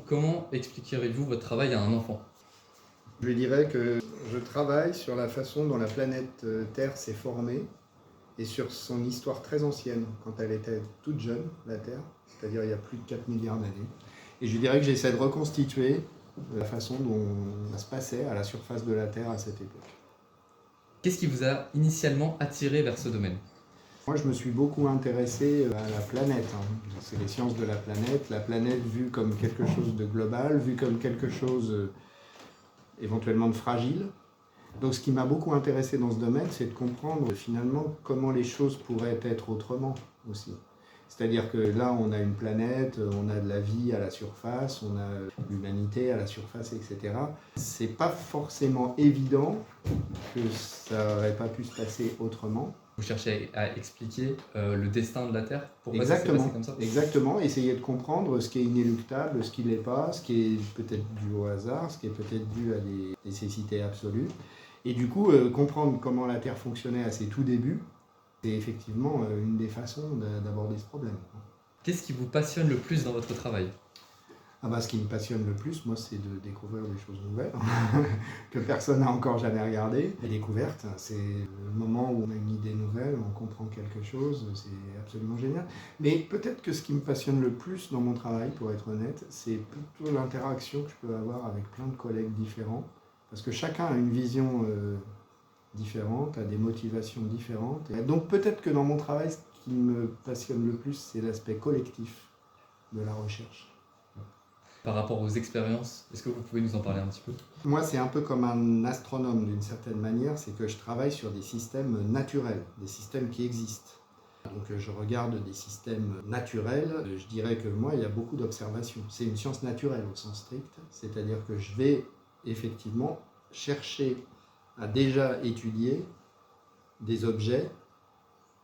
Comment expliquerez-vous votre travail à un enfant? Je lui dirais que je travaille sur la façon dont la planète Terre s'est formée et sur son histoire très ancienne, quand elle était toute jeune, la Terre, c'est-à-dire il y a plus de 4 milliards d'années. Et je lui dirais que j'essaie de reconstituer la façon dont ça se passait à la surface de la Terre à cette époque. Qu'est-ce qui vous a initialement attiré vers ce domaine? Moi, je me suis beaucoup intéressé à la planète. C'est les sciences de la planète vue comme quelque chose de global, vue comme quelque chose éventuellement de fragile. Donc ce qui m'a beaucoup intéressé dans ce domaine, c'est de comprendre finalement comment les choses pourraient être autrement aussi. C'est-à-dire que là, on a une planète, on a de la vie à la surface, on a l'humanité à la surface, etc. C'est pas forcément évident que ça n'aurait pas pu se passer autrement. Vous cherchez à expliquer le destin de la Terre? Pourquoi ça s'est Exactement, passé comme ça? exactement. Essayer de comprendre ce qui est inéluctable, ce qui ne l'est pas, ce qui est peut-être dû au hasard, ce qui est peut-être dû à des nécessités absolues. Et du coup, comprendre comment la Terre fonctionnait à ses tout débuts, c'est effectivement une des façons d'aborder ce problème. Qu'est-ce qui vous passionne le plus dans votre travail? Ce qui me passionne le plus, moi, c'est de découvrir des choses nouvelles que personne n'a encore jamais regardées. Les découvertes, c'est le moment où on a une idée nouvelle, on comprend quelque chose, c'est absolument génial. Mais peut-être que ce qui me passionne le plus dans mon travail, pour être honnête, c'est plutôt l'interaction que je peux avoir avec plein de collègues différents. Parce que chacun a une vision différente, a des motivations différentes. Et donc peut-être que dans mon travail, ce qui me passionne le plus, c'est l'aspect collectif de la recherche. Par rapport aux expériences, est-ce que vous pouvez nous en parler un petit peu? Moi, c'est un peu comme un astronome d'une certaine manière, c'est que je travaille sur des systèmes naturels, des systèmes qui existent. Donc je regarde des systèmes naturels, je dirais que moi, il y a beaucoup d'observations. C'est une science naturelle au sens strict, c'est-à-dire que je vais effectivement chercher à déjà étudier des objets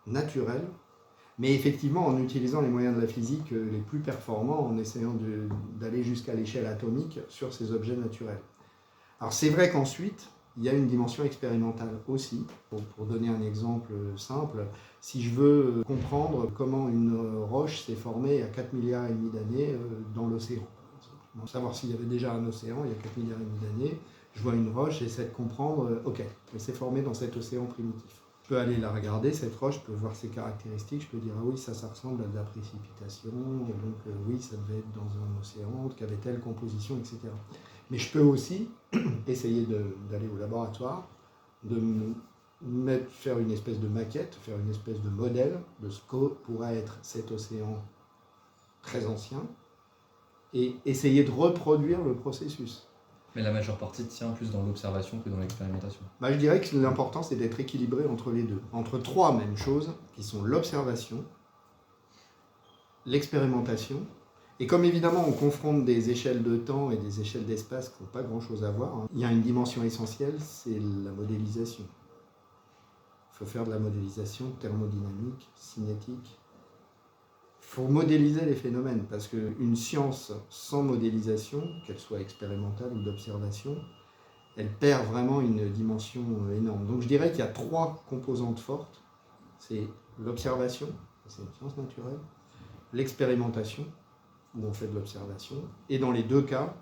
naturels, mais effectivement en utilisant les moyens de la physique les plus performants, en essayant d'aller jusqu'à l'échelle atomique sur ces objets naturels. Alors c'est vrai qu'ensuite, il y a une dimension expérimentale aussi. Pour donner un exemple simple, si je veux comprendre comment une roche s'est formée il y a 4 milliards et demi d'années dans l'océan, par exemple. Savoir s'il y avait déjà un océan il y a 4 milliards et demi d'années, je vois une roche, j'essaie de comprendre, ok, elle s'est formée dans cet océan primitif. Je peux aller la regarder, cette roche, je peux voir ses caractéristiques, je peux dire ah oui, ça ressemble à de la précipitation, donc oui, ça devait être dans un océan, qui avait telle composition, etc. Mais je peux aussi essayer d'aller au laboratoire, faire une espèce de maquette, faire une espèce de modèle de ce que pourrait être cet océan très ancien, et essayer de reproduire le processus. Mais la majeure partie tient plus dans l'observation que dans l'expérimentation. Je dirais que l'important, c'est d'être équilibré entre les deux, entre trois mêmes choses, qui sont l'observation, l'expérimentation, et comme évidemment on confronte des échelles de temps et des échelles d'espace qui n'ont pas grand-chose à voir, il y a une dimension essentielle, c'est la modélisation. Il faut faire de la modélisation thermodynamique, cinétique. Il faut modéliser les phénomènes, parce qu'une science sans modélisation, qu'elle soit expérimentale ou d'observation, elle perd vraiment une dimension énorme. Donc je dirais qu'il y a trois composantes fortes. C'est l'observation, c'est une science naturelle, l'expérimentation, où on fait de l'observation, et dans les deux cas,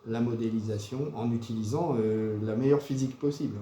la modélisation en utilisant la meilleure physique possible.